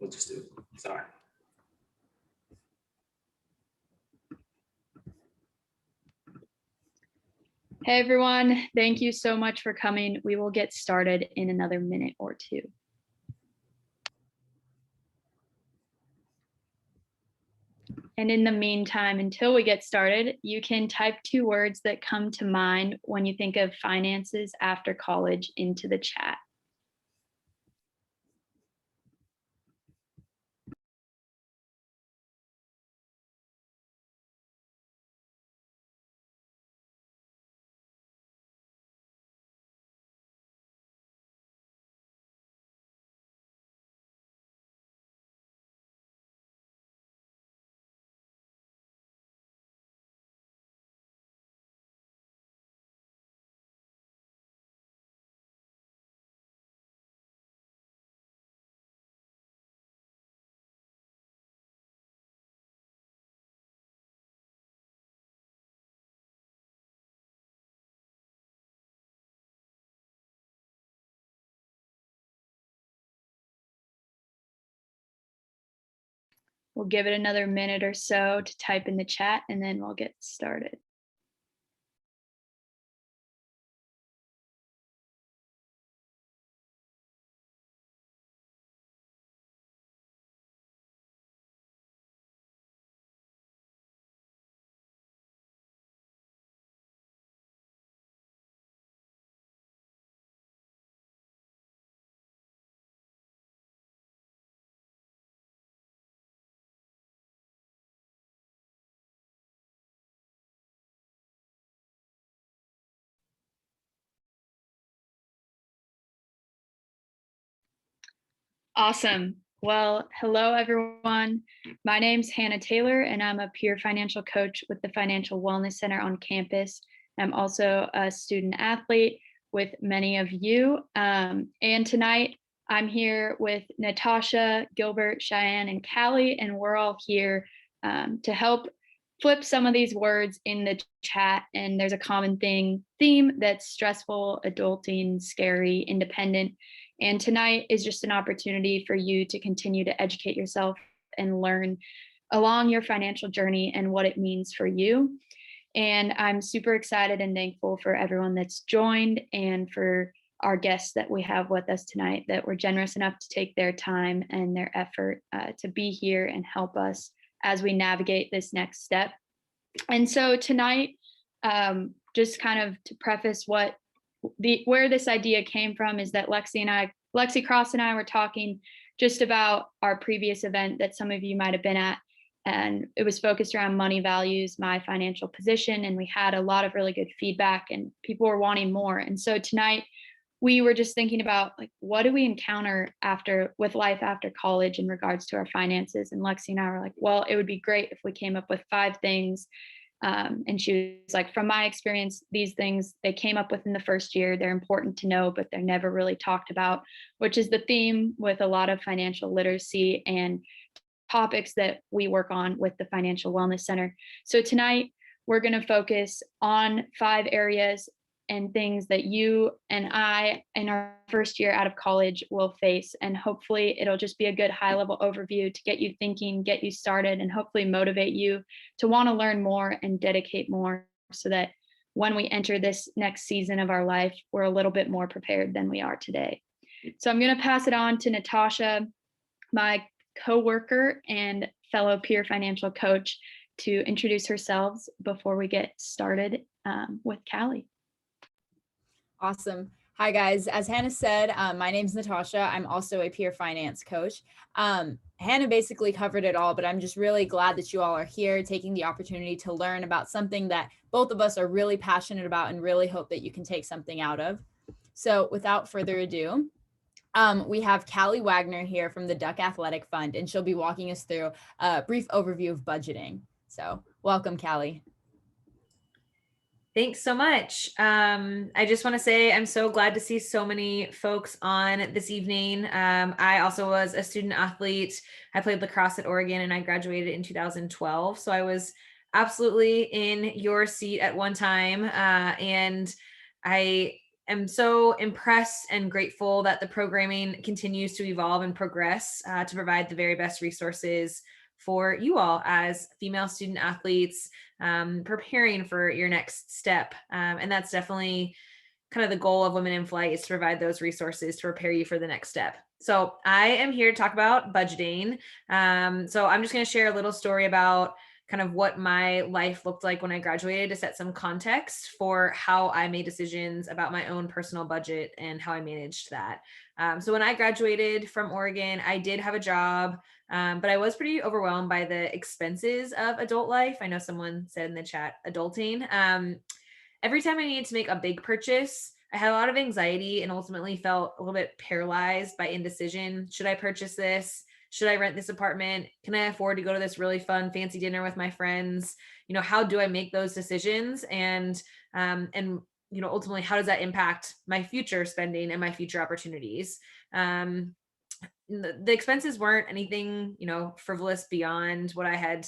We'll just do it. Sorry. Hey everyone, thank you so much for coming. We will get started in another minute or two. And in the meantime, until we get started, you can type 2 words that come to mind when you think of finances after college into the chat. We'll give it another minute or so to type in the chat, and then we'll get started. Awesome. Well, hello everyone. My name's Hannah Taylor, and I'm a peer financial coach with the Financial Wellness Center on campus. I'm also a student athlete with many of you. And tonight I'm here with Natasha, Gilbert, Cheyenne, and Callie, and we're all here to help flip some of these words in the chat. And there's a common theme that's stressful, adulting, scary, independent. And tonight is just an opportunity for you to continue to educate yourself and learn along your financial journey and what it means for you. And I'm super excited and thankful for everyone that's joined and for our guests that we have with us tonight that were generous enough to take their time and their effort to be here and help us as we navigate this next step. And so tonight, just kind of to preface where this idea came from is that Lexi Cross and I were talking just about our previous event that some of you might have been at. And it was focused around money values, my financial position. And we had a lot of really good feedback and people were wanting more. And so tonight we were just thinking about like, what do we encounter with life after college in regards to our finances? And Lexi and I were like, well, it would be great if we came up with 5 things. And she was like, from my experience, these things, they came up within the first year. They're important to know, but they're never really talked about, which is the theme with a lot of financial literacy and topics that we work on with the Financial Wellness Center. So tonight, we're going to focus on 5 areas and things that you and I in our first year out of college will face. And hopefully it'll just be a good high level overview to get you thinking, get you started, and hopefully motivate you to want to learn more and dedicate more so that when we enter this next season of our life, we're a little bit more prepared than we are today. So I'm going to pass it on to Natasha, my coworker and fellow peer financial coach, to introduce herself before we get started with Callie. Awesome. Hi, guys. As Hannah said, my name's Natasha. I'm also a peer finance coach. Hannah basically covered it all, but I'm just really glad that you all are here taking the opportunity to learn about something that both of us are really passionate about and really hope that you can take something out of. So without further ado, we have Callie Wagner here from the Duck Athletic Fund, and she'll be walking us through a brief overview of budgeting. So welcome, Callie. Thanks so much. I just want to say I'm so glad to see so many folks on this evening. I also was a student athlete. I played lacrosse at Oregon and I graduated in 2012. So I was absolutely in your seat at one time. And I am so impressed and grateful that the programming continues to evolve and progress to provide the very best resources for you all as female student athletes preparing for your next step. And that's definitely kind of the goal of Women in Flight, is to provide those resources to prepare you for the next step. So I am here to talk about budgeting. So I'm just going to share a little story about kind of what my life looked like when I graduated, to set some context for how I made decisions about my own personal budget and how I managed that. So when I graduated from Oregon, I did have a job, but I was pretty overwhelmed by the expenses of adult life. I know someone said in the chat, adulting. Every time I needed to make a big purchase, I had a lot of anxiety and ultimately felt a little bit paralyzed by indecision. Should I purchase this? Should I rent this apartment? Can I afford to go to this really fun, fancy dinner with my friends? How do I make those decisions? And ultimately, how does that impact my future spending and my future opportunities? The expenses weren't anything, frivolous beyond what I had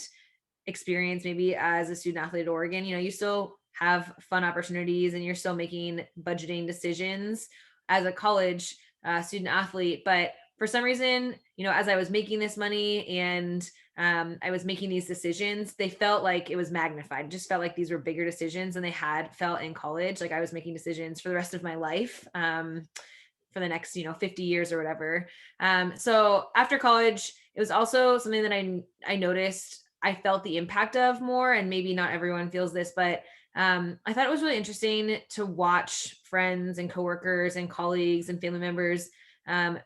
experienced maybe as a student athlete at Oregon. You still have fun opportunities and you're still making budgeting decisions as a college student athlete. But for some reason, as I was making this money and I was making these decisions, they felt like it was magnified. It just felt like these were bigger decisions than they had felt in college. Like I was making decisions for the rest of my life, for the next, 50 years or whatever. So after college, it was also something that I noticed I felt the impact of more, and maybe not everyone feels this, but I thought it was really interesting to watch friends and coworkers and colleagues and family members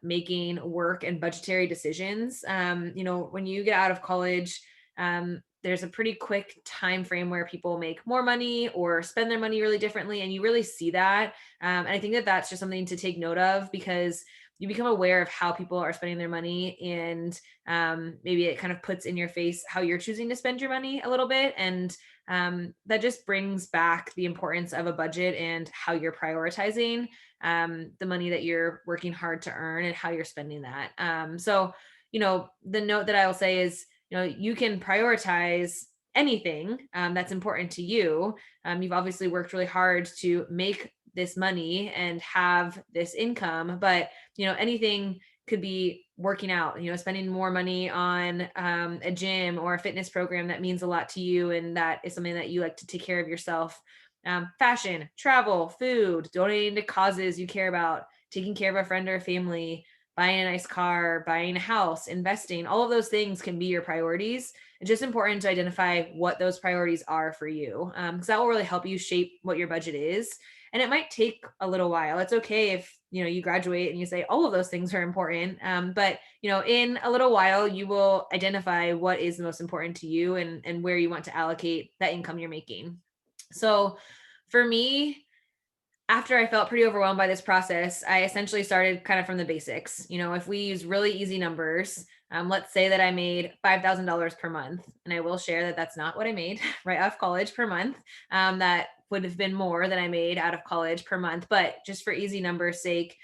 making work and budgetary decisions. When you get out of college, there's a pretty quick time frame where people make more money or spend their money really differently, and you really see that. And I think that that's just something to take note of, because you become aware of how people are spending their money, and maybe it kind of puts in your face how you're choosing to spend your money a little bit. And that just brings back the importance of a budget and how you're prioritizing the money that you're working hard to earn and how you're spending that. So, the note that I will say is, you can prioritize anything that's important to you. You've obviously worked really hard to make this money and have this income, but anything could be working out, spending more money on a gym or a fitness program that means a lot to you, and that is something that you like to take care of yourself. Fashion, travel, food, donating to causes you care about, taking care of a friend or a family, buying a nice car, buying a house, investing. All of those things can be your priorities. It's just important to identify what those priorities are for you, because that will really help you shape what your budget is. And it might take a little while. It's okay if you graduate and you say all of those things are important, but in a little while you will identify what is the most important to you, and where you want to allocate that income you're making. So for me, after I felt pretty overwhelmed by this process, I essentially started kind of from the basics. If we use really easy numbers, let's say that I made $5,000 per month, and I will share that that's not what I made right off college per month. That would have been more than I made out of college per month. But just for easy numbers sake,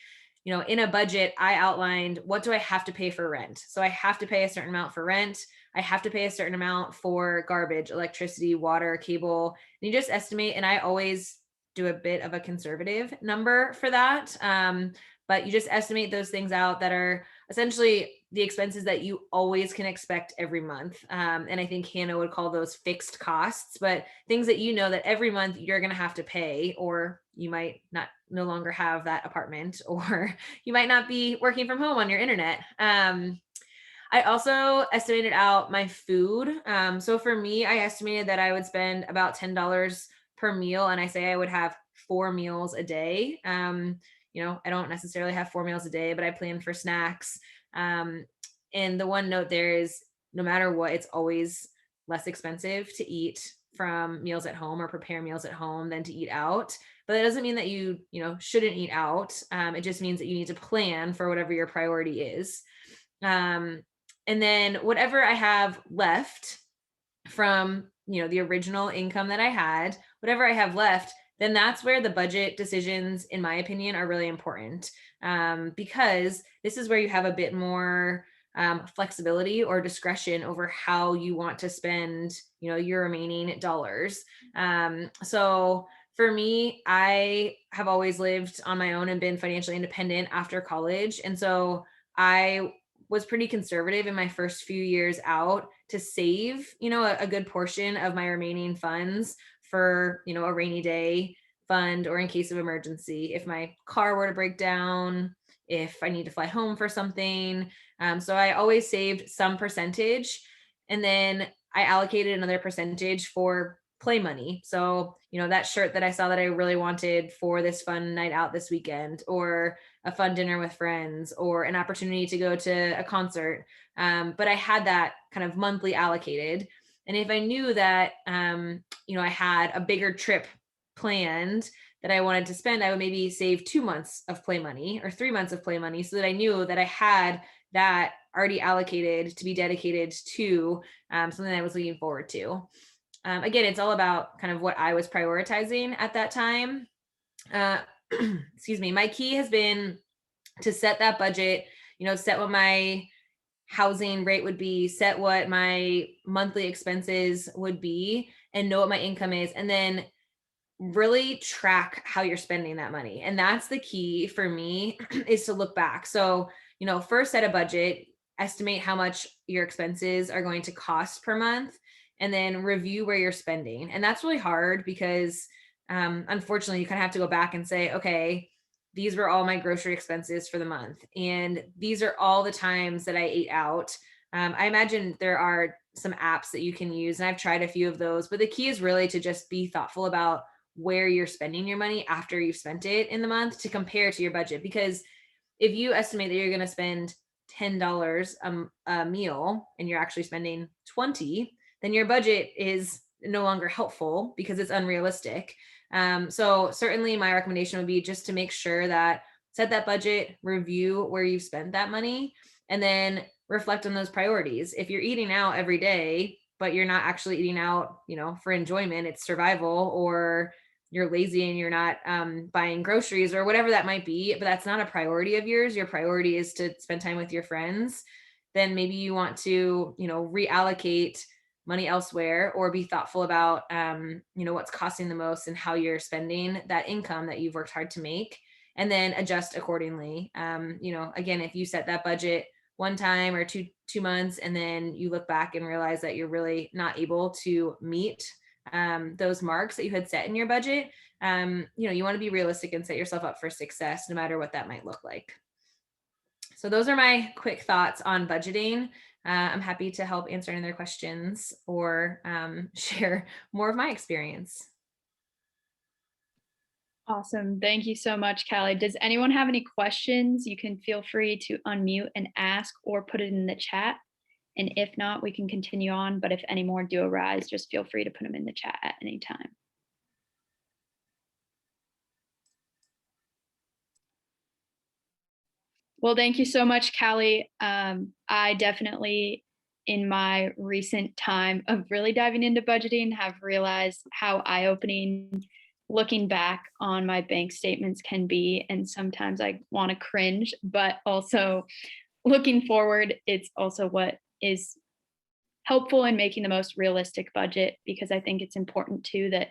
in a budget, I outlined, what do I have to pay for rent? So I have to pay a certain amount for rent. I have to pay a certain amount for garbage, electricity, water, cable. And you just estimate, and I always do a bit of a conservative number for that. But you just estimate those things out that are essentially the expenses that you always can expect every month. And I think Hannah would call those fixed costs, but things that that every month you're going to have to pay, or you might no longer have that apartment, or you might not be working from home on your internet. I also estimated out my food. So for me, I estimated that I would spend about $10 per meal. And I say I would have 4 meals a day. I don't necessarily have 4 meals a day, but I plan for snacks. And the one note there is, no matter what, it's always less expensive to eat from meals at home or prepare meals at home than to eat out. But that doesn't mean that you shouldn't eat out. It just means that you need to plan for whatever your priority is. And then whatever I have left from, the original income that I had, whatever I have left, then that's where the budget decisions, in my opinion, are really important. Because this is where you have a bit more flexibility or discretion over how you want to spend, your remaining dollars. So For me, I have always lived on my own and been financially independent after college. And so I was pretty conservative in my first few years out to save, a good portion of my remaining funds for, a rainy day fund or in case of emergency. If my car were to break down, if I need to fly home for something. So I always saved some percentage. And then I allocated another percentage for play money. So, that shirt that I saw that I really wanted for this fun night out this weekend, or a fun dinner with friends, or an opportunity to go to a concert. But I had that kind of monthly allocated. And if I knew that, I had a bigger trip planned that I wanted to spend, I would maybe save 2 months of play money or 3 months of play money so that I knew that I had that already allocated to be dedicated to something that I was looking forward to. Again, it's all about kind of what I was prioritizing at that time. Excuse me. My key has been to set that budget, set what my housing rate would be, set what my monthly expenses would be, and know what my income is. And then really track how you're spending that money. And that's the key for me is to look back. So, first set a budget, estimate how much your expenses are going to cost per month, and then review where you're spending. And that's really hard because unfortunately, you kind of have to go back and say, okay, these were all my grocery expenses for the month. And these are all the times that I ate out. I imagine there are some apps that you can use, and I've tried a few of those, but the key is really to just be thoughtful about where you're spending your money after you've spent it in the month to compare to your budget. Because if you estimate that you're going to spend $10 a meal and you're actually spending 20, then your budget is no longer helpful because it's unrealistic. So certainly my recommendation would be just to make sure that set that budget, review where you've spent that money, and then reflect on those priorities. If you're eating out every day, but you're not actually eating out, for enjoyment, it's survival, or you're lazy and you're not buying groceries or whatever that might be, but that's not a priority of yours. Your priority is to spend time with your friends. Then maybe you want to, reallocate money elsewhere, or be thoughtful about, what's costing the most and how you're spending that income that you've worked hard to make, and then adjust accordingly. Again, if you set that budget one time or two months, and then you look back and realize that you're really not able to meet those marks that you had set in your budget, you want to be realistic and set yourself up for success, no matter what that might look like. So those are my quick thoughts on budgeting. I'm happy to help answer any other questions or share more of my experience. Awesome. Thank you so much, Callie. Does anyone have any questions? You can feel free to unmute and ask, or put it in the chat. And if not, we can continue on. But if any more do arise, just feel free to put them in the chat at any time. Well, thank you so much, Callie. I definitely, in my recent time of really diving into budgeting, have realized how eye-opening looking back on my bank statements can be. And sometimes I want to cringe, but also looking forward, it's also what is helpful in making the most realistic budget, because I think it's important too that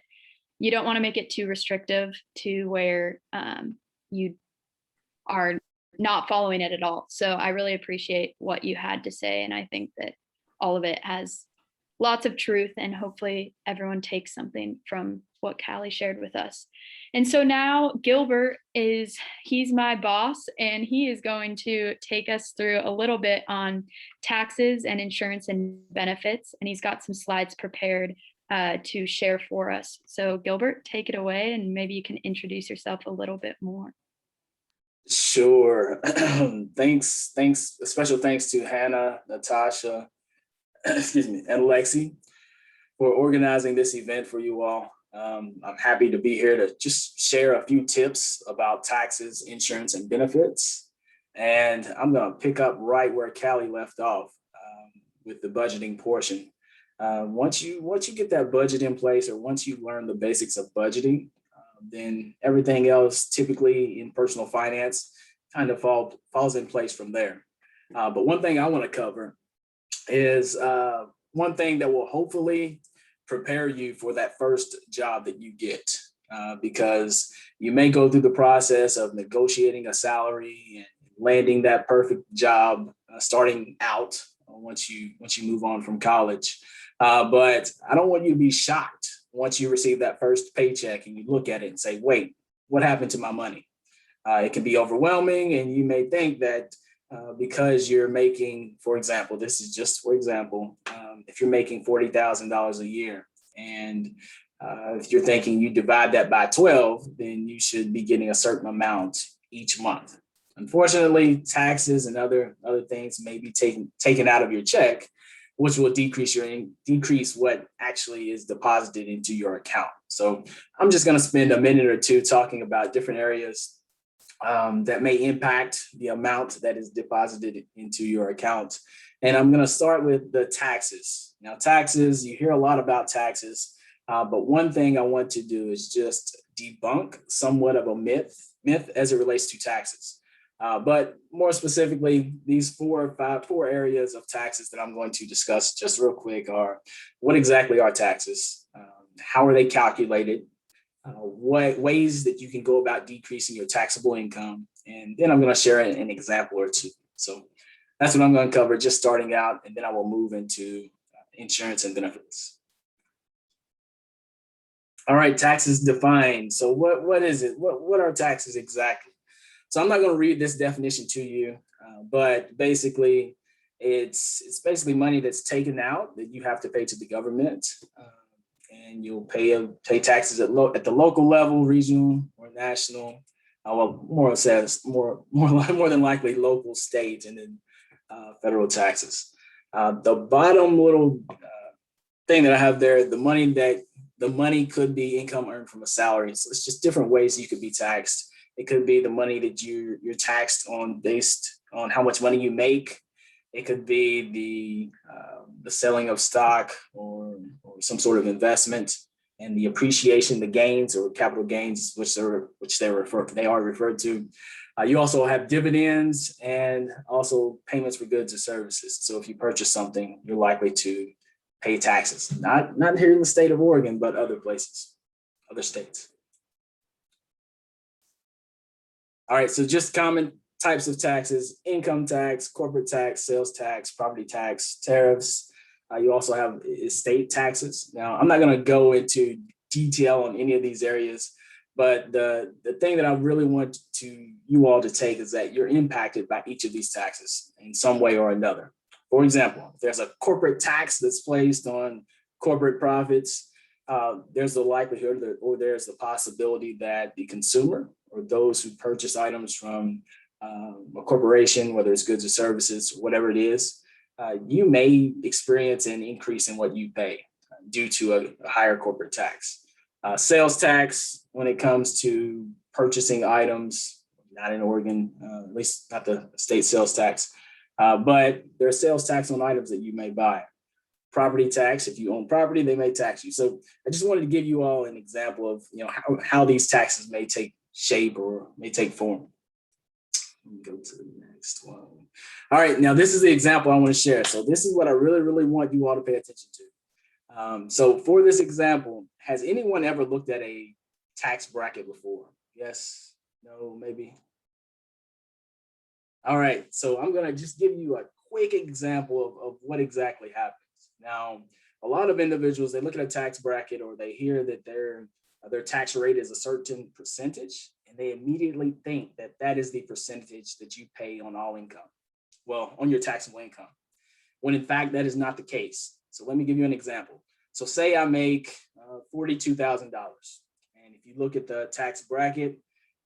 you don't want to make it too restrictive to where you are not following it at all. So I really appreciate what you had to say. And I think that all of it has lots of truth, and hopefully everyone takes something from what Callie shared with us. And so now Gilbert he's my boss, and he is going to take us through a little bit on taxes and insurance and benefits. And he's got some slides prepared to share for us. So Gilbert, take it away, and maybe you can introduce yourself a little bit more. Sure. Thanks. Special thanks to Hannah, Natasha, excuse me, and Lexi for organizing this event for you all. I'm happy to be here to just share a few tips about taxes, insurance, and benefits. And I'm going to pick up right where Callie left off with the budgeting portion. Once you get that budget in place, or once you learn the basics of budgeting, then everything else, typically in personal finance, kind of falls in place from there. But one thing I want to cover is one thing that will hopefully prepare you for that first job that you get. because you may go through the process of negotiating a salary and landing that perfect job starting out once you move on from college. But I don't want you to be shocked once you receive that first paycheck and you look at it and say, wait, what happened to my money? It can be overwhelming, and you may think that because you're making, for example, this is just for example, if you're making $40,000 a year, and if you're thinking you divide that by 12, then you should be getting a certain amount each month. Unfortunately, taxes and other things may be taken out of your check, which will decrease what actually is deposited into your account. So I'm just going to spend a minute or two talking about different areas that may impact the amount that is deposited into your account. And I'm going to start with the taxes. Now, taxes, you hear a lot about taxes, but one thing I want to do is just debunk somewhat of a myth as it relates to taxes. But more specifically, these four areas of taxes that I'm going to discuss just real quick are: what exactly are taxes? How are they calculated? What ways that you can go about decreasing your taxable income? And then I'm going to share an example or two. So that's what I'm going to cover just starting out, and then I will move into insurance and benefits. All right, taxes defined. So what is it? What are taxes exactly? So I'm not going to read this definition to you, but basically it's basically money that's taken out that you have to pay to the government, and you'll pay taxes at the local level, regional or national. Well, more than likely local, state, and then federal taxes. The bottom little thing that I have there, the money could be income earned from a salary. So it's just different ways you could be taxed. It could be the money that you're taxed on based on how much money you make. It could be the selling of stock or some sort of investment, and the appreciation, the gains or capital gains, which they are referred to. You also have dividends and also payments for goods or services. So if you purchase something, you're likely to pay taxes. Not here in the state of Oregon, but other places, other states. All right, so just common types of taxes: income tax, corporate tax, sales tax, property tax, tariffs. You also have estate taxes. Now, I'm not going to go into detail on any of these areas, but the thing that I really want you all to take is that you're impacted by each of these taxes in some way or another. For example, if there's a corporate tax that's placed on corporate profits, there's the likelihood there's the possibility that the consumer or those who purchase items from a corporation, whether it's goods or services, whatever it is, you may experience an increase in what you pay due to a higher corporate tax. Sales tax, when it comes to purchasing items, not in Oregon, at least not the state sales tax, but there's sales tax on items that you may buy. Property tax, if you own property, they may tax you. So I just wanted to give you all an example of how these taxes may take shape or may take form. Let me go to the next one. All right, now this is the example I want to share. So this is what I really, really want you all to pay attention to. So for this example, has anyone ever looked at a tax bracket before? Yes, no, maybe. All right, so I'm going to just give you a quick example of what exactly happens. Now, a lot of individuals, they look at a tax bracket or they hear that their tax rate is a certain percentage, and they immediately think that that is the percentage that you pay on all income. Well, on your taxable income, when in fact that is not the case. So let me give you an example. So say I make $42,000, and if you look at the tax bracket,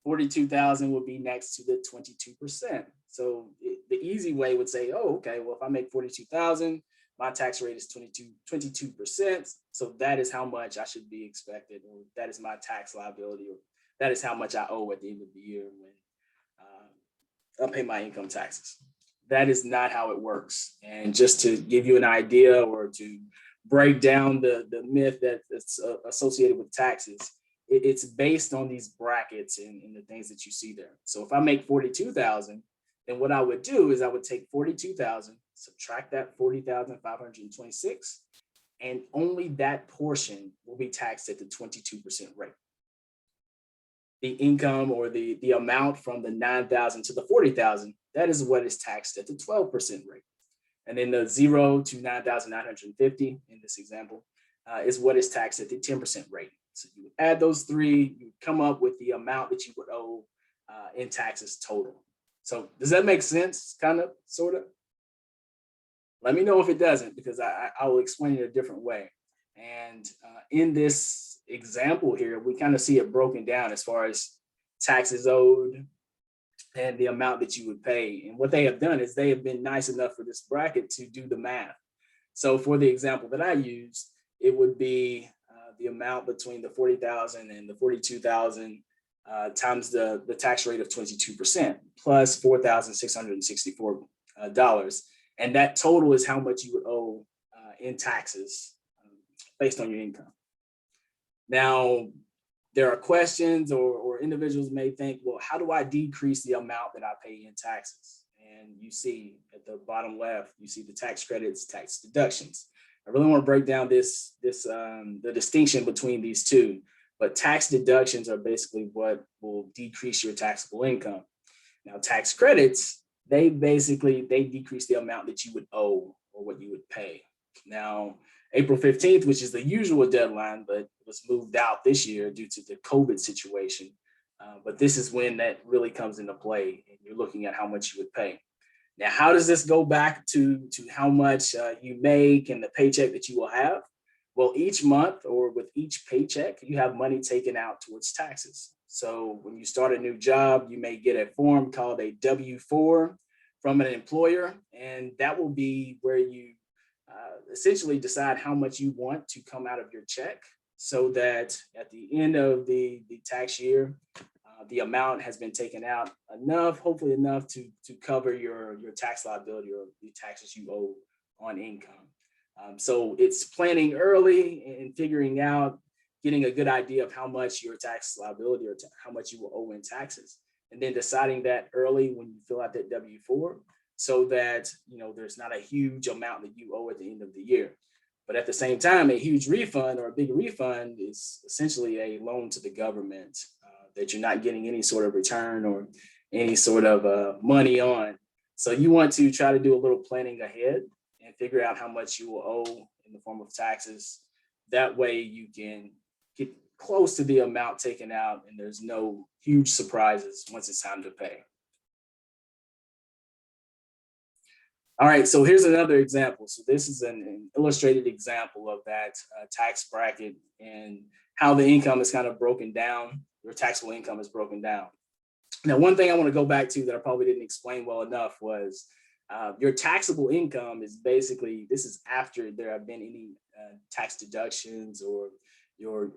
42,000 would be next to the 22%. So the easy way would say, oh, okay, well, if I make 42,000, my tax rate is 22%. So that is how much I should be expected, or that is my tax liability, or that is how much I owe at the end of the year when I pay my income taxes. That is not how it works. And just to give you an idea or to break down the myth that's associated with taxes, it's based on these brackets and the things that you see there. So if I make 42,000, then what I would do is I would take 42,000, subtract that 40,526, and only that portion will be taxed at the 22% rate. the income or the amount from the 9,000 to the 40,000, that is what is taxed at the 12% rate. And then the 0 to 9,950 in this example is what is taxed at the 10% rate. So you add those three, you come up with the amount that you would owe in taxes total. So does that make sense? Kind of, sort of? Let me know if it doesn't, because I will explain it a different way. And in this example here, we kind of see it broken down as far as taxes owed and the amount that you would pay. And what they have done is they have been nice enough for this bracket to do the math. So for the example that I used, it would be the amount between the 40,000 and the 42,000 times the tax rate of 22% plus $4,664. And that total is how much you would owe in taxes based on your income. Now, there are questions or individuals may think, well, how do I decrease the amount that I pay in taxes? And you see at the bottom left, you see the tax credits, tax deductions. I really want to break down the distinction between these two, but tax deductions are basically what will decrease your taxable income. Now, tax credits, they decrease the amount that you would owe or what you would pay. Now, April 15th, which is the usual deadline, but was moved out this year due to the COVID situation. But this is when that really comes into play, and you're looking at how much you would pay. Now, how does this go back to how much you make and the paycheck that you will have? Well, each month or with each paycheck, you have money taken out towards taxes. So when you start a new job, you may get a form called a W-4 from an employer, and that will be where you essentially decide how much you want to come out of your check, so that at the end of the tax year, the amount has been taken out enough, hopefully enough to cover your tax liability or the taxes you owe on income. So it's planning early and figuring out, getting a good idea of how much your tax liability or how much you will owe in taxes, and then deciding that early when you fill out that W-4, so that there's not a huge amount that you owe at the end of the year. But at the same time, a huge refund or a big refund is essentially a loan to the government that you're not getting any sort of return or any sort of money on. So you want to try to do a little planning ahead and figure out how much you will owe in the form of taxes. That way you can get close to the amount taken out and there's no huge surprises once it's time to pay. All right, so here's another example. So this is an illustrated example of that tax bracket and how the income is kind of broken down. Your taxable income is broken down. Now, one thing I want to go back to that I probably didn't explain well enough was your taxable income is basically, this is after there have been any tax deductions, or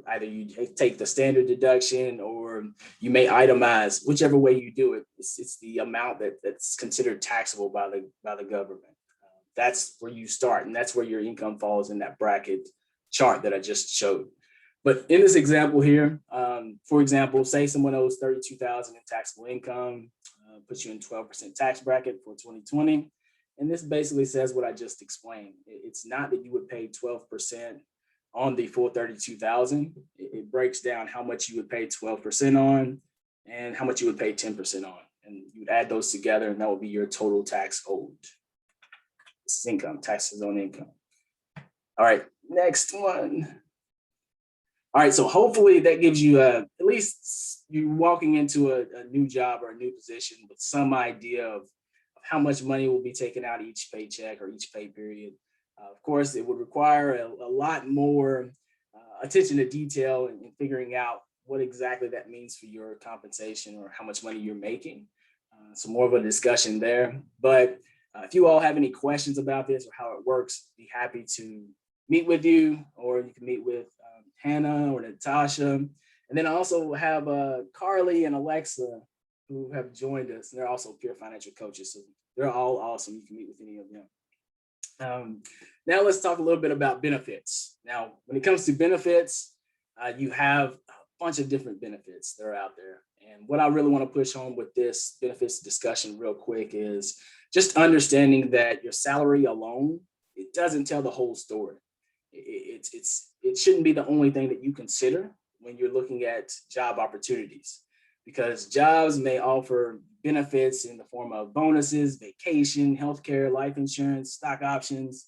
either you take the standard deduction or you may itemize. Whichever way you do it, it's the amount that's considered taxable by the government. That's where you start, and that's where your income falls in that bracket chart that I just showed. But in this example here, for example, say someone owes $32,000 in taxable income, puts you in 12% tax bracket for 2020. And this basically says what I just explained. It's not that you would pay 12% on the full 32,000. It breaks down how much you would pay 12% on and how much you would pay 10% on. And you would add those together, and that would be your total tax owed. This is income, taxes on income. All right, next one. All right, so hopefully that gives you at least you walking into a new job or a new position with some idea of how much money will be taken out each paycheck or each pay period. Of course, it would require a lot more attention to detail in figuring out what exactly that means for your compensation or how much money you're making. So more of a discussion there. But if you all have any questions about this or how it works, be happy to meet with you, or you can meet with Hannah or Natasha. And then I also have Carly and Alexa who have joined us. And they're also peer financial coaches. So they're all awesome. You can meet with any of them. Now let's talk a little bit about benefits. Now, when it comes to benefits, you have a bunch of different benefits that are out there. And what I really want to push home with this benefits discussion real quick is just understanding that your salary alone, it doesn't tell the whole story. It shouldn't be the only thing that you consider when you're looking at job opportunities. because jobs may offer benefits in the form of bonuses, vacation, healthcare, life insurance, stock options.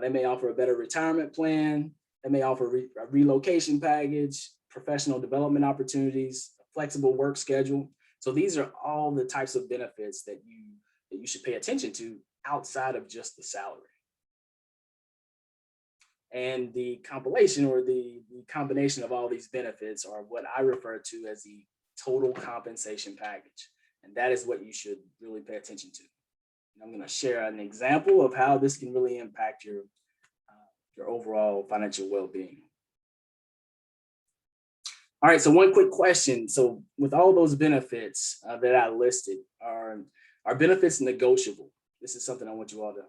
They may offer a better retirement plan. They may offer a relocation package, professional development opportunities, a flexible work schedule. So these are all the types of benefits that you should pay attention to outside of just the salary. And the compilation or the combination of all these benefits are what I refer to as the total compensation package. And that is what you should really pay attention to. And I'm going to share an example of how this can really impact your overall financial well-being. All right, so one quick question. So with all those benefits that I listed, are benefits negotiable? This is something I want you all to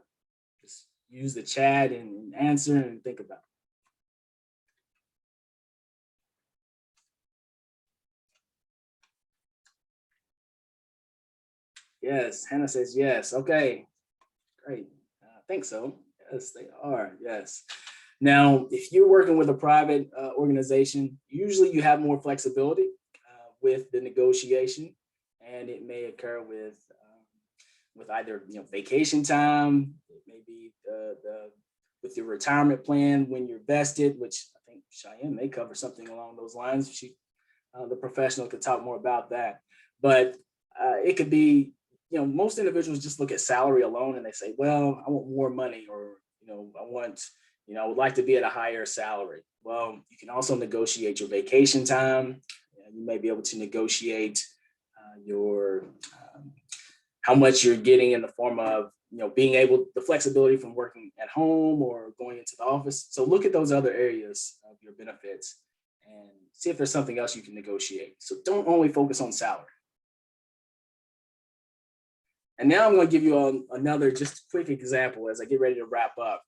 just use the chat and answer and think about. Yes, Hannah says yes. Okay, great. I think so. Yes, they are. Yes. Now, if you're working with a private organization, usually you have more flexibility with the negotiation, and it may occur with either vacation time. It may be with your retirement plan when you're vested, which I think Cheyenne may cover something along those lines. She, the professional, could talk more about that. But it could be, most individuals just look at salary alone and they say, well, I want more money, or I would like to be at a higher salary. Well, you can also negotiate your vacation time. You may be able to negotiate your how much you're getting in the form of being able, the flexibility from working at home or going into the office. So look at those other areas of your benefits and see if there's something else you can negotiate. So don't only focus on salary. And now I'm going to give you another just quick example as I get ready to wrap up.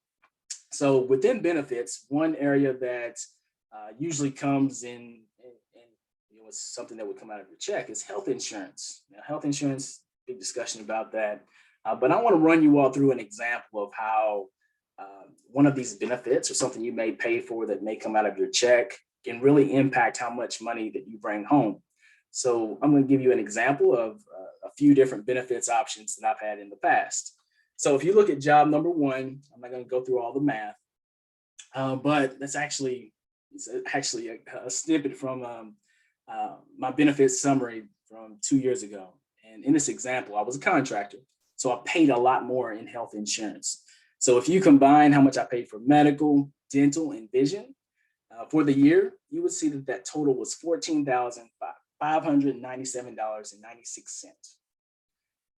So within benefits, one area that usually comes in something that would come out of your check is health insurance. Now, health insurance, big discussion about that. But I want to run you all through an example of how one of these benefits or something you may pay for that may come out of your check can really impact how much money that you bring home. So I'm going to give you an example of a few different benefits options that I've had in the past. So if you look at job number one, I'm not going to go through all the math, but it's actually a snippet from my benefits summary from 2 years ago. And in this example, I was a contractor, so I paid a lot more in health insurance. So if you combine how much I paid for medical, dental, and vision for the year, you would see that total was $14,597.96.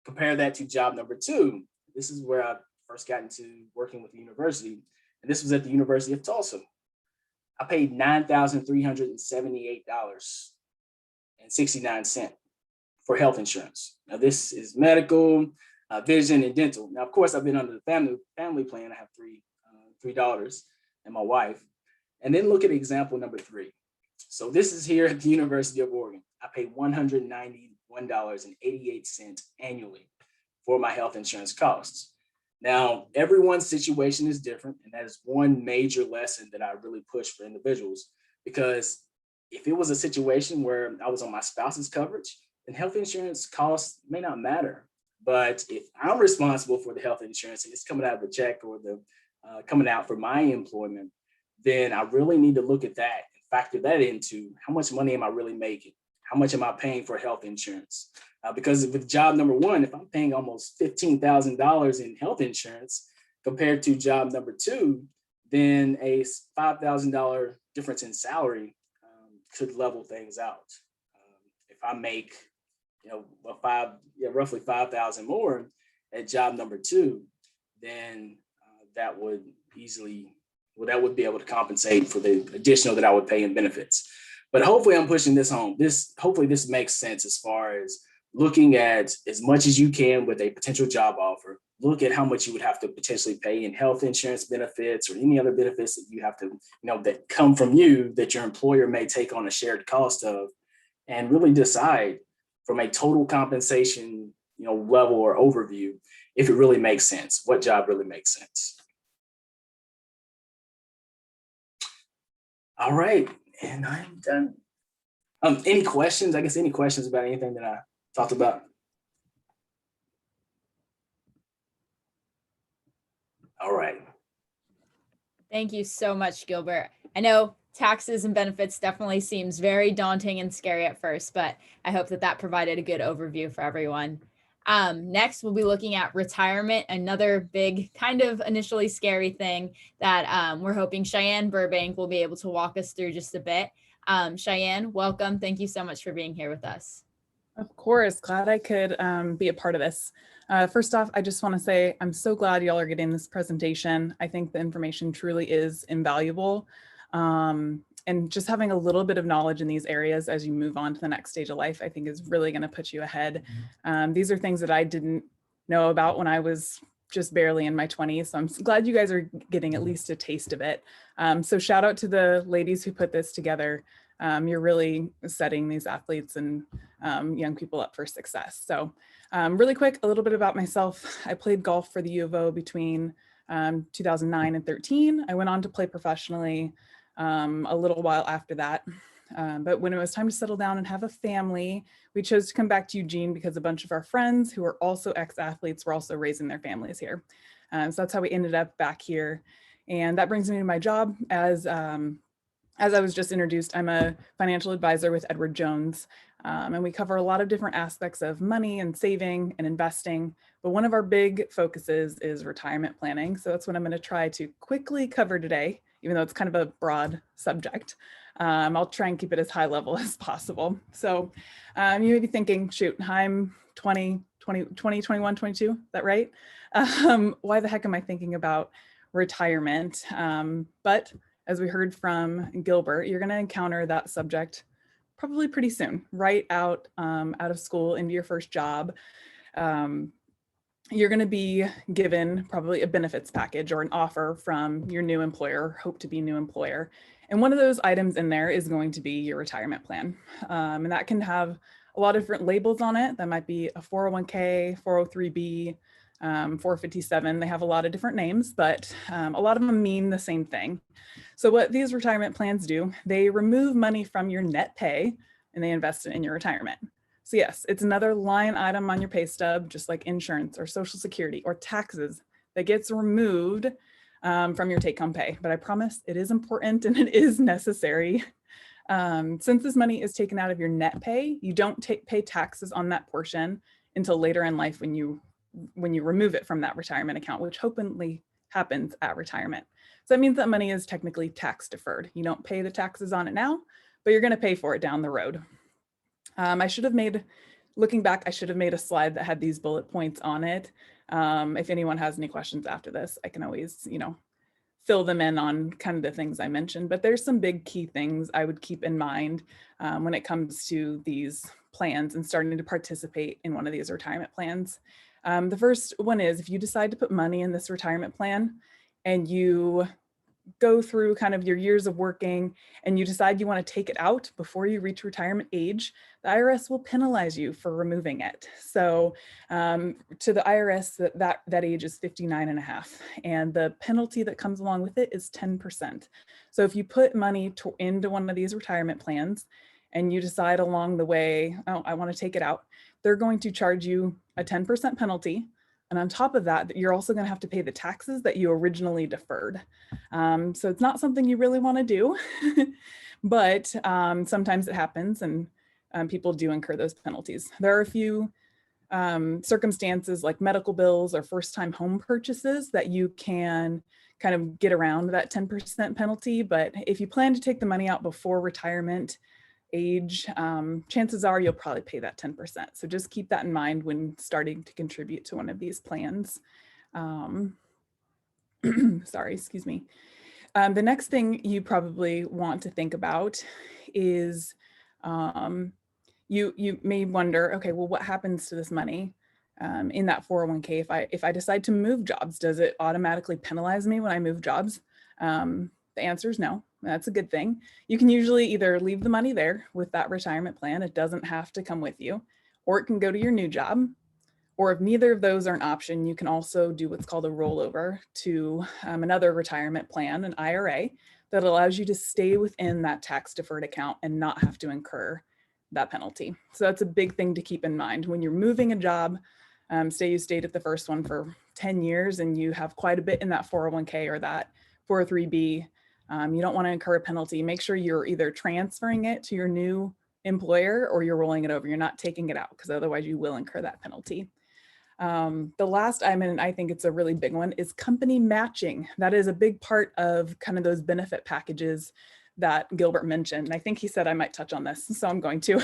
Compare that to job number two. This is where I first got into working with the university, and this was at the University of Tulsa. I paid $9,378.69 for health insurance. Now this is medical, vision, and dental. Now, of course, I've been under the family plan. I have three daughters and my wife. And then look at example number three. So this is here at the University of Oregon. I pay $191.88 annually for my health insurance costs. Now, everyone's situation is different, and that is one major lesson that I really push for individuals, because if it was a situation where I was on my spouse's coverage, then health insurance costs may not matter. But if I'm responsible for the health insurance and it's coming out of the check or the coming out for my employment, then I really need to look at that and factor that into how much money am I really making? How much am I paying for health insurance? Because with job number one, if I'm paying almost $15,000 in health insurance compared to job number two, then a $5,000 difference in salary could level things out. If I make, roughly 5,000 more at job number two, then that would be able to compensate for the additional that I would pay in benefits. But hopefully I'm pushing this home. Hopefully this makes sense as far as looking at as much as you can with a potential job offer. Look at how much you would have to potentially pay in health insurance benefits or any other benefits that you have to, that come from you that your employer may take on a shared cost of, and really decide from a total compensation, level or overview, if it really makes sense, what job really makes sense. All right, and I'm done. Any questions? I guess any questions about anything that I talked about? All right. Thank you so much, Gilbert. I know taxes and benefits definitely seems very daunting and scary at first, but I hope that provided a good overview for everyone. Next, we'll be looking at retirement, another big kind of initially scary thing that we're hoping Cheyenne Burbank will be able to walk us through just a bit. Cheyenne, welcome. Thank you so much for being here with us. Of course, glad I could be a part of this. First off, I just want to say I'm so glad y'all are getting this presentation. I think the information truly is invaluable. And just having a little bit of knowledge in these areas as you move on to the next stage of life, I think is really going to put you ahead. These are things that I didn't know about when I was just barely in my 20s. So I'm glad you guys are getting at least a taste of it. So shout out to the ladies who put this together. You're really setting these athletes and young people up for success. So really quick, a little bit about myself. I played golf for the U of O between 2009 and 13. I went on to play professionally a little while after that. But when it was time to settle down and have a family, we chose to come back to Eugene because a bunch of our friends who are also ex-athletes were also raising their families here. So that's how we ended up back here. And that brings me to my job as I was just introduced, I'm a financial advisor with Edward Jones, and we cover a lot of different aspects of money and saving and investing. But one of our big focuses is retirement planning. So that's what I'm going to try to quickly cover today, even though it's kind of a broad subject. I'll try and keep it as high level as possible. So you may be thinking, shoot, I'm 20, 21, 22, is that right? Why the heck am I thinking about retirement? But as we heard from Gilbert, you're going to encounter that subject probably pretty soon, right out of school into your first job. You're going to be given probably a benefits package or an offer from your new employer, hope to be new employer. And one of those items in there is going to be your retirement plan. And that can have a lot of different labels on it. That might be a 401k, 403b, 457. They have a lot of different names, but a lot of them mean the same thing. So what these retirement plans do, they remove money from your net pay and they invest it in your retirement. So yes, it's another line item on your pay stub, just like insurance or Social Security or taxes that gets removed from your take-home pay. But I promise it is important and it is necessary. Since this money is taken out of your net pay, you don't pay taxes on that portion until later in life when you remove it from that retirement account, which hopefully happens at retirement. So that means that money is technically tax deferred. You don't pay the taxes on it now, but you're going to pay for it down the road. Looking back, I should have made a slide that had these bullet points on it. If anyone has any questions after this, I can always, fill them in on kind of the things I mentioned, but there's some big key things I would keep in mind when it comes to these plans and starting to participate in one of these retirement plans. The first one is if you decide to put money in this retirement plan and you go through kind of your years of working and you decide you want to take it out before you reach retirement age, the IRS will penalize you for removing it. So to the IRS, that age is 59 and a half. And the penalty that comes along with it is 10%. So if you put money into one of these retirement plans and you decide along the way, oh, I want to take it out, they're going to charge you a 10% penalty. And on top of that, you're also going to have to pay the taxes that you originally deferred. So it's not something you really want to do, but sometimes it happens and people do incur those penalties. There are a few circumstances like medical bills or first-time home purchases that you can kind of get around that 10% penalty. But if you plan to take the money out before retirement age, chances are you'll probably pay that 10%. So just keep that in mind when starting to contribute to one of these plans. Sorry, excuse me. The next thing you probably want to think about is you may wonder, okay, well, what happens to this money in that 401k if I decide to move jobs? Does it automatically penalize me when I move jobs? The answer is no. That's a good thing. You can usually either leave the money there with that retirement plan. It doesn't have to come with you, or it can go to your new job. Or if neither of those are an option, you can also do what's called a rollover to another retirement plan, an IRA, that allows you to stay within that tax deferred account and not have to incur that penalty. So that's a big thing to keep in mind when you're moving a job. Say you stayed at the first one for 10 years and you have quite a bit in that 401k or that 403b. You don't want to incur a penalty. Make sure you're either transferring it to your new employer or you're rolling it over. You're not taking it out, because otherwise you will incur that penalty. The last item, and I think it's a really big one, is company matching. That is a big part of kind of those benefit packages that Gilbert mentioned. And I think he said I might touch on this, so I'm going to.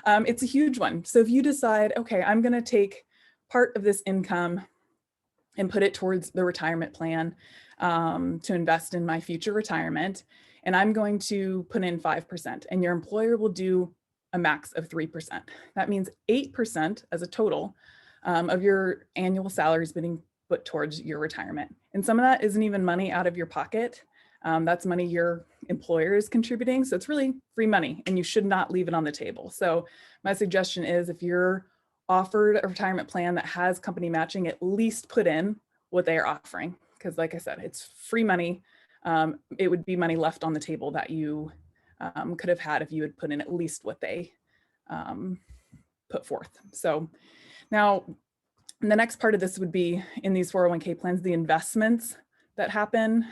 It's a huge one. So if you decide, okay, I'm going to take part of this income and put it towards the retirement plan to invest in my future retirement, and I'm going to put in 5%, and your employer will do a max of 3%. That means 8% as a total of your annual salary is being put towards your retirement. And some of that isn't even money out of your pocket. That's money your employer is contributing. So it's really free money, and you should not leave it on the table. So my suggestion is, if you're offered a retirement plan that has company matching, at least put in what they are offering. Because like I said, it's free money. It would be money left on the table that you could have had if you had put in at least what they put forth. So now the next part of this would be, in these 401k plans, the investments that happen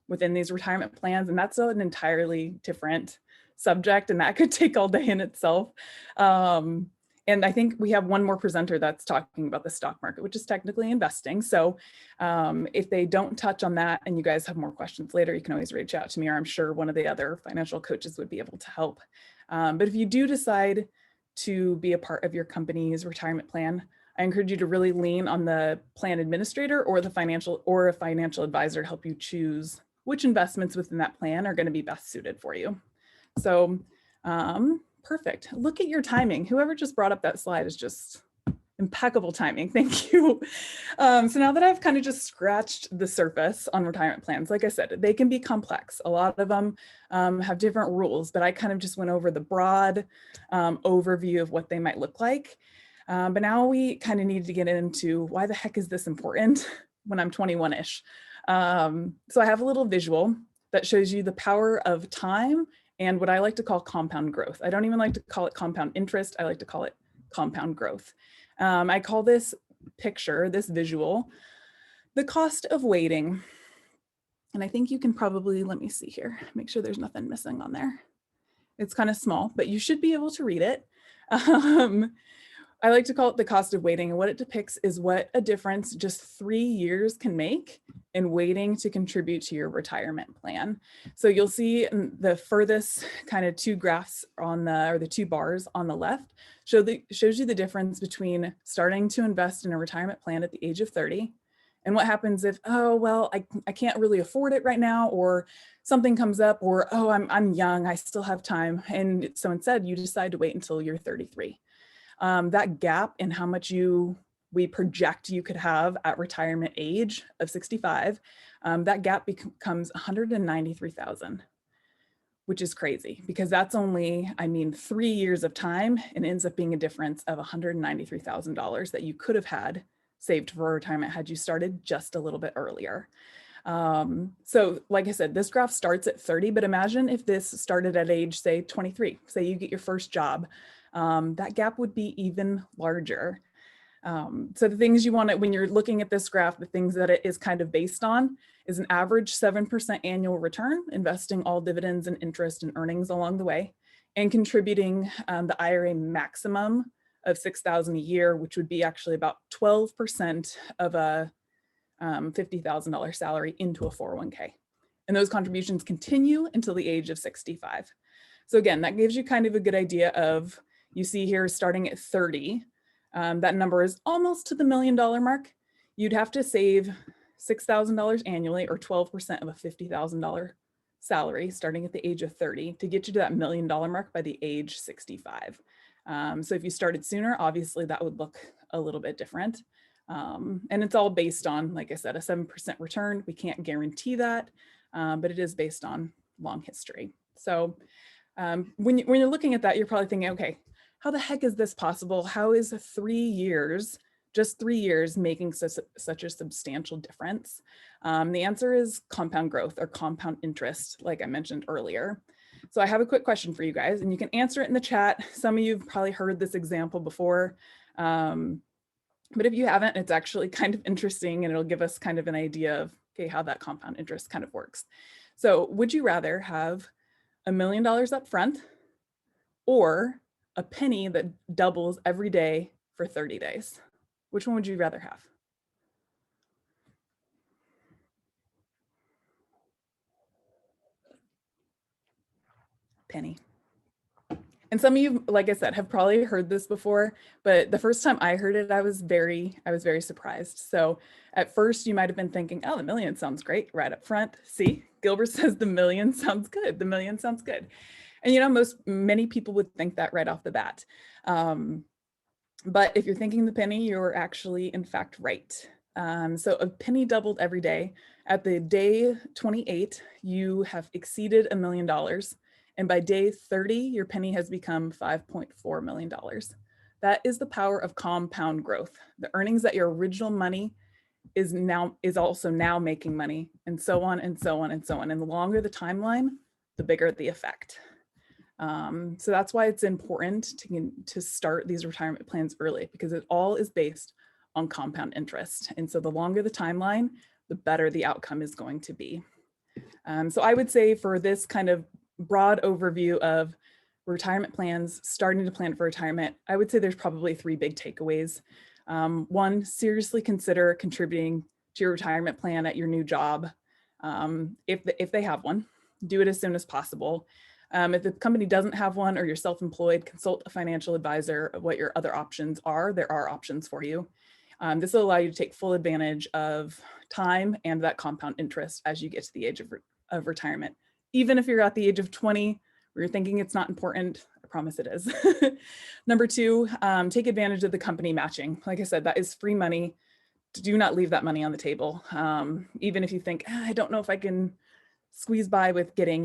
within these retirement plans. And that's an entirely different subject, and that could take all day in itself. And I think we have one more presenter that's talking about the stock market, which is technically investing. So if they don't touch on that and you guys have more questions later, you can always reach out to me, or I'm sure one of the other financial coaches would be able to help. But if you do decide to be a part of your company's retirement plan, I encourage you to really lean on the plan administrator or a financial advisor to help you choose which investments within that plan are going to be best suited for you. So perfect. Look at your timing. Whoever just brought up that slide is just impeccable timing. Thank you. So now that I've kind of just scratched the surface on retirement plans, like I said, they can be complex. A lot of them have different rules, but I kind of just went over the broad overview of what they might look like. But now we kind of need to get into, why the heck is this important when I'm 21-ish? So I have a little visual that shows you the power of time and what I like to call compound growth. I don't even like to call it compound interest. I like to call it compound growth. I call this picture, this visual, the cost of waiting. And I think you can probably, let me see here, make sure there's nothing missing on there. It's kind of small, but you should be able to read it. I like to call it the cost of waiting, and what it depicts is what a difference just 3 years can make in waiting to contribute to your retirement plan. So you'll see the furthest kind of two graphs on the two bars on the left shows you the difference between starting to invest in a retirement plan at the age of 30 and what happens if, oh, well, I can't really afford it right now, or something comes up, or, oh, I'm young, I still have time. And so instead you decide to wait until you're 33. That gap in how much we project you could have at retirement age of 65, that gap becomes $193,000, which is crazy, because that's only, 3 years of time, and ends up being a difference of $193,000 that you could have had saved for retirement had you started just a little bit earlier. So like I said, this graph starts at 30, but imagine if this started at age, say 23, say you get your first job. That gap would be even larger. So the things you want to, when you're looking at this graph, the things that it is kind of based on is an average 7% annual return, investing all dividends and interest and earnings along the way, and contributing the IRA maximum of $6,000 a year, which would be actually about 12% of a $50,000 salary into a 401k. And those contributions continue until the age of 65. So again, that gives you kind of a good idea of, you see here starting at 30, that number is almost to the $1 million mark. You'd have to save $6,000 annually, or 12% of a $50,000 salary starting at the age of 30 to get you to that $1 million mark by the age 65. So if you started sooner, obviously that would look a little bit different. And it's all based on, like I said, a 7% return. We can't guarantee that, but it is based on long history. So when you're looking at that, you're probably thinking, okay, how the heck is this possible? How is 3 years, just 3 years, making such a substantial difference? The answer is compound growth, or compound interest, like I mentioned earlier. So I have a quick question for you guys, and you can answer it in the chat. Some of you have probably heard this example before, but if you haven't, it's actually kind of interesting, and it'll give us kind of an idea of, okay, how that compound interest kind of works. So would you rather have $1 million up front or a penny that doubles every day for 30 days? Which one would you rather have? Penny. And some of you, like I said, have probably heard this before, but the first time I heard it, I was very surprised. So at first you might've been thinking, oh, the million sounds great right up front. See, Gilbert says the million sounds good. The million sounds good. And you know, many people would think that right off the bat. But if you're thinking the penny, you're actually in fact right. So a penny doubled every day. At the day 28, you have exceeded $1 million. And by day 30, your penny has become $5.4 million. That is the power of compound growth. The earnings that your original money is also now making money, and so on and so on and so on. And the longer the timeline, the bigger the effect. So that's why it's important to start these retirement plans early, because it all is based on compound interest. And so the longer the timeline, the better the outcome is going to be. So I would say for this kind of broad overview of retirement plans, starting to plan for retirement, I would say there's probably 3 big takeaways. One, seriously consider contributing to your retirement plan at your new job. If they have one, do it as soon as possible. If the company doesn't have one or you're self-employed, consult a financial advisor of what your other options are. There are options for you. This will allow you to take full advantage of time and that compound interest as you get to the age of retirement. Even if you're at the age of 20, where you're thinking it's not important, I promise it is. Number 2, take advantage of the company matching. Like I said, that is free money. Do not leave that money on the table. Even if you think, I don't know if I can squeeze by with getting,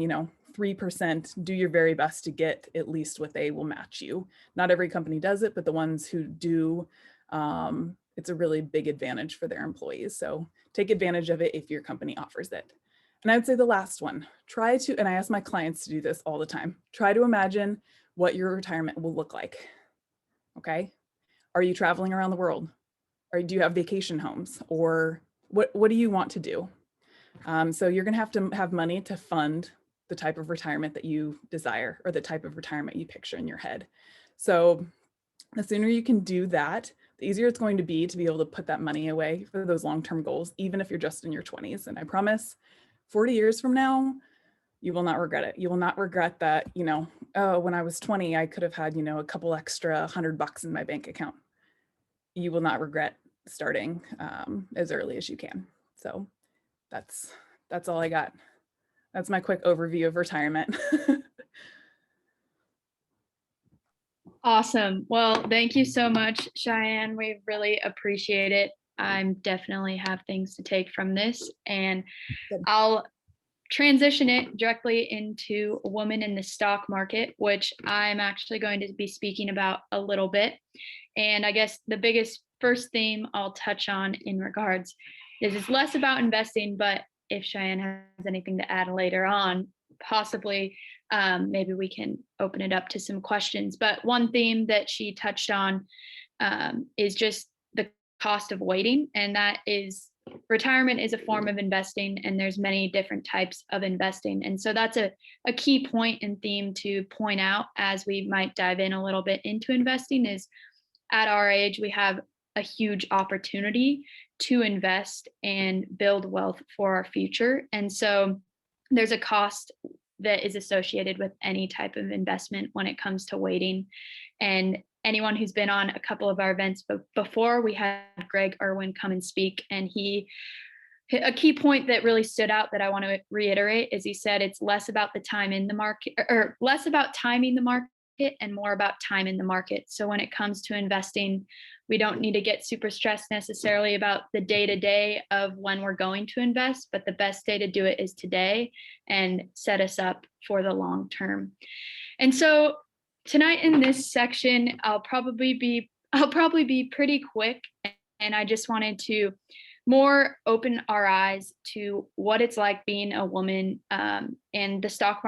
3%, do your very best to get at least what they will match you. Not every company does it, but the ones who do, it's a really big advantage for their employees. So take advantage of it if your company offers it. And I would say the last one, and I ask my clients to do this all the time, try to imagine what your retirement will look like. Okay. Are you traveling around the world? Or do you have vacation homes? Or what do you want to do? So you're going to have money to fund the type of retirement that you desire, or the type of retirement you picture in your head. So the sooner you can do that, the easier it's going to be able to put that money away for those long-term goals, even if you're just in your 20s. And I promise 40 years from now, you will not regret it. You will not regret that, oh, when I was 20, I could have had, a couple extra $100 in my bank account. You will not regret starting as early as you can. So that's all I got. That's my quick overview of retirement. Awesome. Well, thank you so much, Cheyenne. We really appreciate it. I definitely have things to take from this, and Good. I'll transition it directly into a woman in the stock market, which I'm actually going to be speaking about a little bit. And I guess the biggest first theme I'll touch on in regards is it's less about investing, but if Cheyenne has anything to add later on, possibly maybe we can open it up to some questions. But one theme that she touched on is just the cost of waiting, and that is retirement is a form of investing, and there's many different types of investing. And so that's a key point and theme to point out as we might dive in a little bit into investing is at our age, we have a huge opportunity to invest and build wealth for our future. And so there's a cost that is associated with any type of investment when it comes to waiting. And anyone who's been on a couple of our events before, we had Greg Irwin come and speak, and a key point that really stood out that I want to reiterate is he said it's less about the time in the market, or less about timing the market and more about time in the market. So when it comes to investing, we don't need to get super stressed necessarily about the day-to-day of when we're going to invest, but the best day to do it is today and set us up for the long term. And so tonight in this section, I'll probably be pretty quick, and I just wanted to more open our eyes to what it's like being a woman, and the stock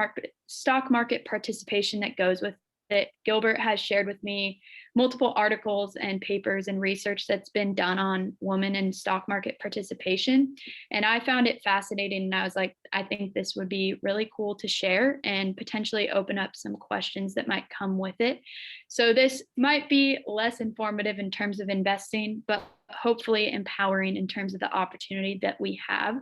market participation that goes with it. Gilbert has shared with me multiple articles and papers and research that's been done on women in stock market participation. And I found it fascinating. And I was like, I think this would be really cool to share and potentially open up some questions that might come with it. So this might be less informative in terms of investing, but hopefully empowering in terms of the opportunity that we have.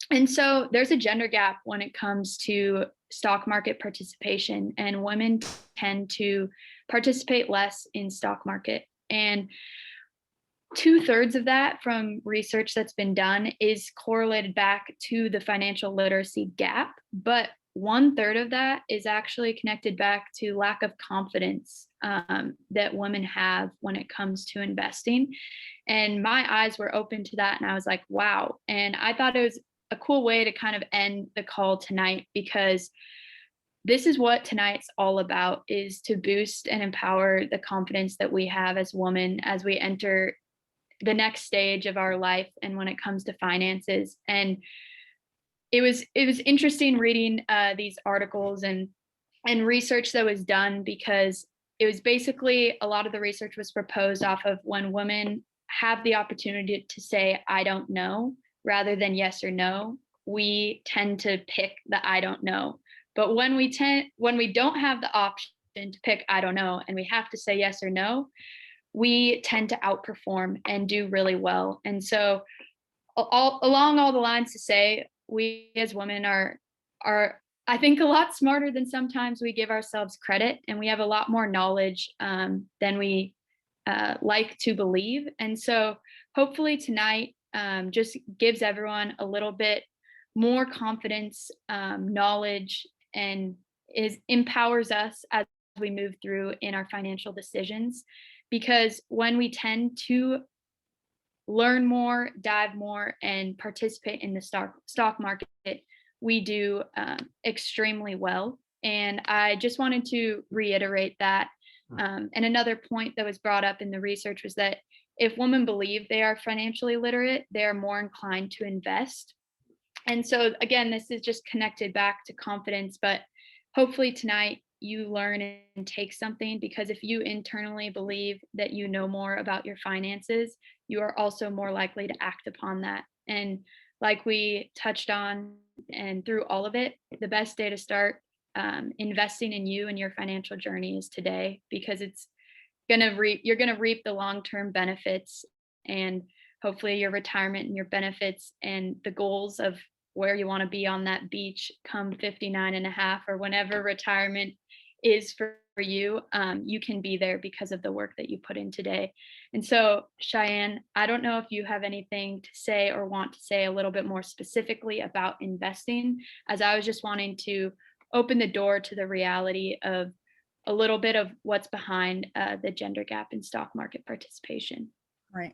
And so there's a gender gap when it comes to stock market participation, and women tend to participate less in stock market. And 2/3 of that, from research that's been done, is correlated back to the financial literacy gap. But 1/3 of that is actually connected back to lack of confidence that women have when it comes to investing. And my eyes were open to that. And I was like, wow. And I thought it was a cool way to kind of end the call tonight, because this is what tonight's all about, is to boost and empower the confidence that we have as women as we enter the next stage of our life and when it comes to finances. And it was interesting reading these articles and research that was done, because it was basically, a lot of the research was proposed off of when women have the opportunity to say I don't know rather than yes or no, we tend to pick the I don't know. But when we don't have the option to pick I don't know and we have to say yes or no, we tend to outperform and do really well. And so along all the lines to say, we as women are I think a lot smarter than sometimes we give ourselves credit, and we have a lot more knowledge than we like to believe. And so hopefully tonight just gives everyone a little bit more confidence, knowledge, and empowers us as we move through in our financial decisions. Because when we tend to learn more, dive more, and participate in the stock market, we do extremely well. And I just wanted to reiterate that. And another point that was brought up in the research was that if women believe they are financially literate, they are more inclined to invest. And so again, this is just connected back to confidence, but hopefully tonight you learn and take something, because if you internally believe that you know more about your finances, you are also more likely to act upon that. And like we touched on, and through all of it, the best day to start investing in you and your financial journey is today, because you're gonna reap the long-term benefits, and hopefully your retirement and your benefits and the goals of where you want to be on that beach come 59 and a half, or whenever retirement is for you, you can be there because of the work that you put in today. And so, Cheyenne, I don't know if you have anything to say or want to say a little bit more specifically about investing, as I was just wanting to open the door to the reality of a little bit of what's behind the gender gap in stock market participation. Right.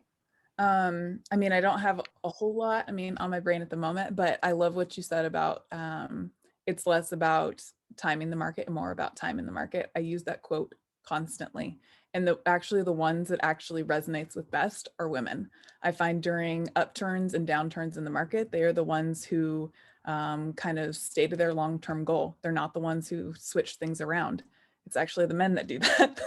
I mean, I don't have a whole lot, on my brain at the moment, but I love what you said about it's less about timing the market and more about time in the market. I use that quote constantly. And the ones that actually resonates with best are women. I find during upturns and downturns in the market, they are the ones who kind of stay to their long-term goal. They're not the ones who switch things around. It's actually the men that do that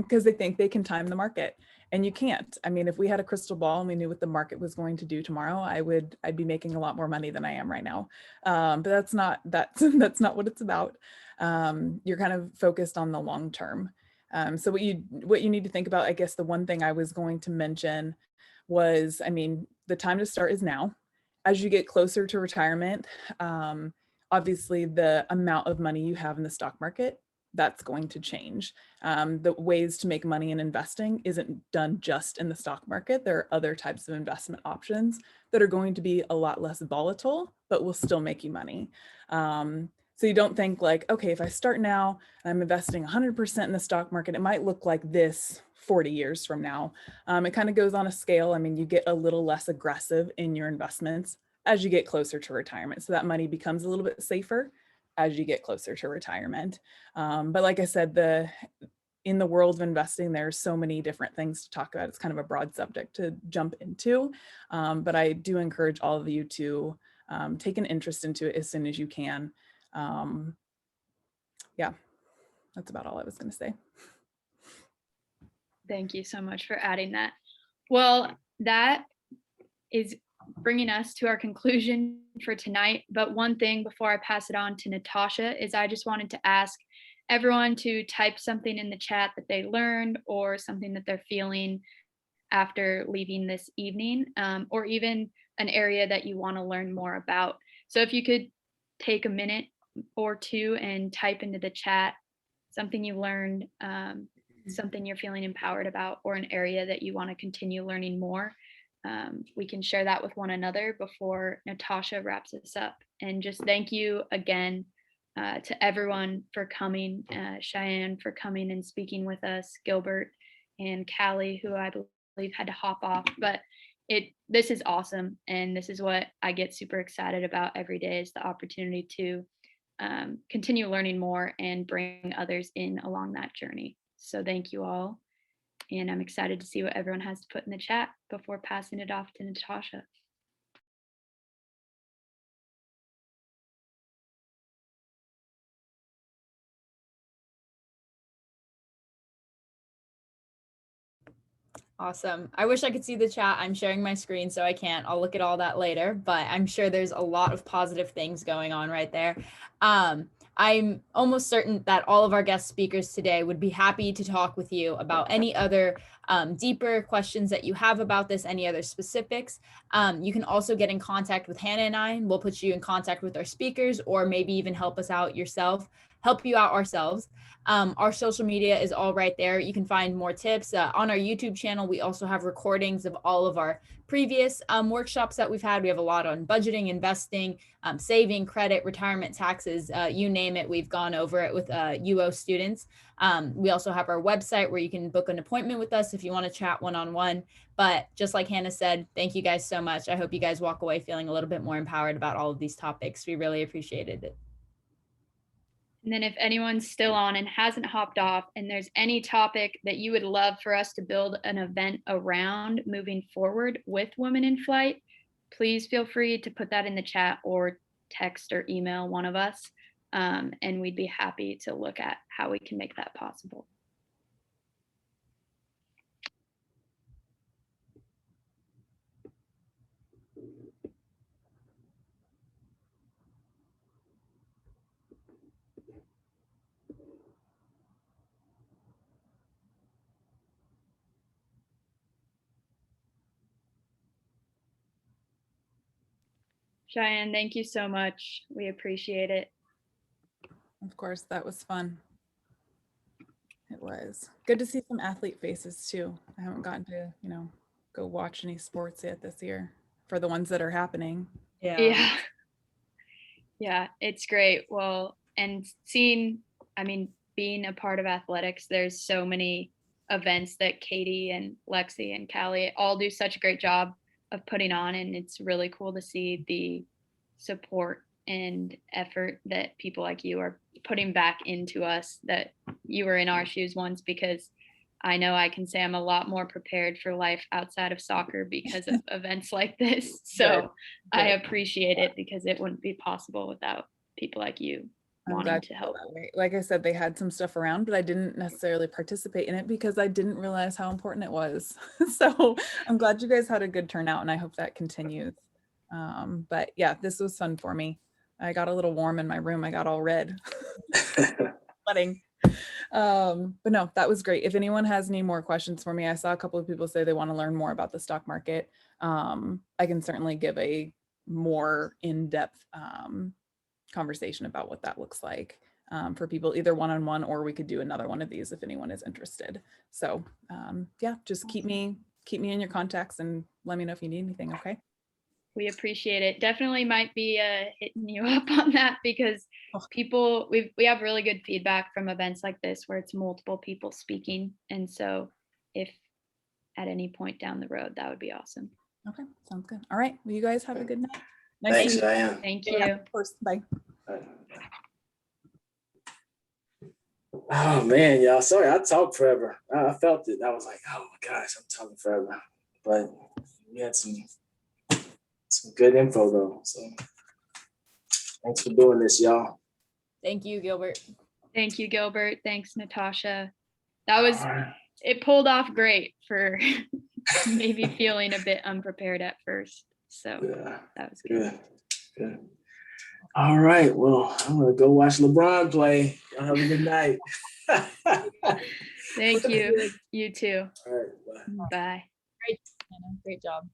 because they think they can time the market. And you can't. If we had a crystal ball and we knew what the market was going to do tomorrow, I'd be making a lot more money than I am right now. But that's not what it's about. You're kind of focused on the long term. So what you need to think about, I guess the one thing I was going to mention was, the time to start is now. As you get closer to retirement, obviously the amount of money you have in the stock market, that's going to change. The ways to make money in investing isn't done just in the stock market. There are other types of investment options that are going to be a lot less volatile, but will still make you money. So you don't think like, okay, if I start now and I'm investing 100% in the stock market, it might look like this 40 years from now. It kind of goes on a scale. You get a little less aggressive in your investments as you get closer to retirement. So that money becomes a little bit safer as you get closer to retirement. But like I said, in the world of investing, there's so many different things to talk about. It's kind of a broad subject to jump into, but I do encourage all of you to take an interest into it as soon as you can. Yeah, that's about all I was going to say. Thank you so much for adding that. Well, that is bringing us to our conclusion for tonight. But one thing before I pass it on to Natasha is I just wanted to ask everyone to type something in the chat that they learned or something that they're feeling after leaving this evening, or even an area that you want to learn more about. So if you could take a minute or two and type into the chat something you learned, something you're feeling empowered about, or an area that you want to continue learning more. We can share that with one another before Natasha wraps us up. And just thank you again to everyone for coming, Cheyenne for coming and speaking with us, Gilbert and Callie, who I believe had to hop off. But this is awesome. And this is what I get super excited about every day, is the opportunity to continue learning more and bring others in along that journey. So thank you all. And I'm excited to see what everyone has to put in the chat before passing it off to Natasha. Awesome. I wish I could see the chat. I'm sharing my screen, so I can't. I'll look at all that later, but I'm sure there's a lot of positive things going on right there. I'm almost certain that all of our guest speakers today would be happy to talk with you about any other deeper questions that you have about this, any other specifics. You can also get in contact with Hannah and I, and we'll put you in contact with our speakers, or maybe even help you out ourselves. Our social media is all right there. You can find more tips on our YouTube channel. We also have recordings of all of our previous workshops that we've had. We have a lot on budgeting, investing, saving, credit, retirement, taxes, you name it. We've gone over it with UO students. We also have our website where you can book an appointment with us if you want to chat one-on-one. But just like Hannah said, thank you guys so much. I hope you guys walk away feeling a little bit more empowered about all of these topics. We really appreciated it. And then if anyone's still on and hasn't hopped off, and there's any topic that you would love for us to build an event around moving forward with Women in Flight, please feel free to put that in the chat or text or email one of us. And we'd be happy to look at how we can make that possible. Cheyenne, thank you so much. We appreciate it. Of course, that was fun. It was good to see some athlete faces too. I haven't gotten to, go watch any sports yet this year for the ones that are happening. Yeah. Yeah, it's great. Well, and being a part of athletics, there's so many events that Katie and Lexi and Callie all do such a great job of putting on. And it's really cool to see the support and effort that people like you are putting back into us, that you were in our shoes once, because I know I can say I'm a lot more prepared for life outside of soccer because of events like this. So I appreciate it, because it wouldn't be possible without people like you wanting to help. Like I said, they had some stuff around, but I didn't necessarily participate in it because I didn't realize how important it was. So I'm glad you guys had a good turnout, and I hope that continues. But yeah, this was fun for me. I got a little warm in my room. I got all red. Sweating. But no, that was great. If anyone has any more questions for me, I saw a couple of people say they want to learn more about the stock market. I can certainly give a more in-depth conversation about what that looks like for people, either one-on-one, or we could do another one of these if anyone is interested. So yeah, just keep me in your contacts and let me know if you need anything. Okay. We appreciate it. Definitely might be hitting you up on that, because we have really good feedback from events like this where it's multiple people speaking. And so if at any point down the road, that would be awesome. Okay, sounds good. All right. Well, you guys have a good night. Thanks, Diane. Thank you. Yeah, of course. Bye. Bye. Oh man, y'all. Sorry, I talked forever. I felt it. I was like, oh my gosh, I'm talking forever. But we had some good info though. So thanks for doing this, y'all. Thank you, Gilbert. Thank you, Gilbert. Thanks, Natasha. That was, All right. it pulled off great for maybe feeling a bit unprepared at first. So Yeah, that was good. good. All right. Well, I'm gonna go watch LeBron play. Y'all have a good night. Thank you. You too. All right. Bye. Bye. Great, Hannah. Great job.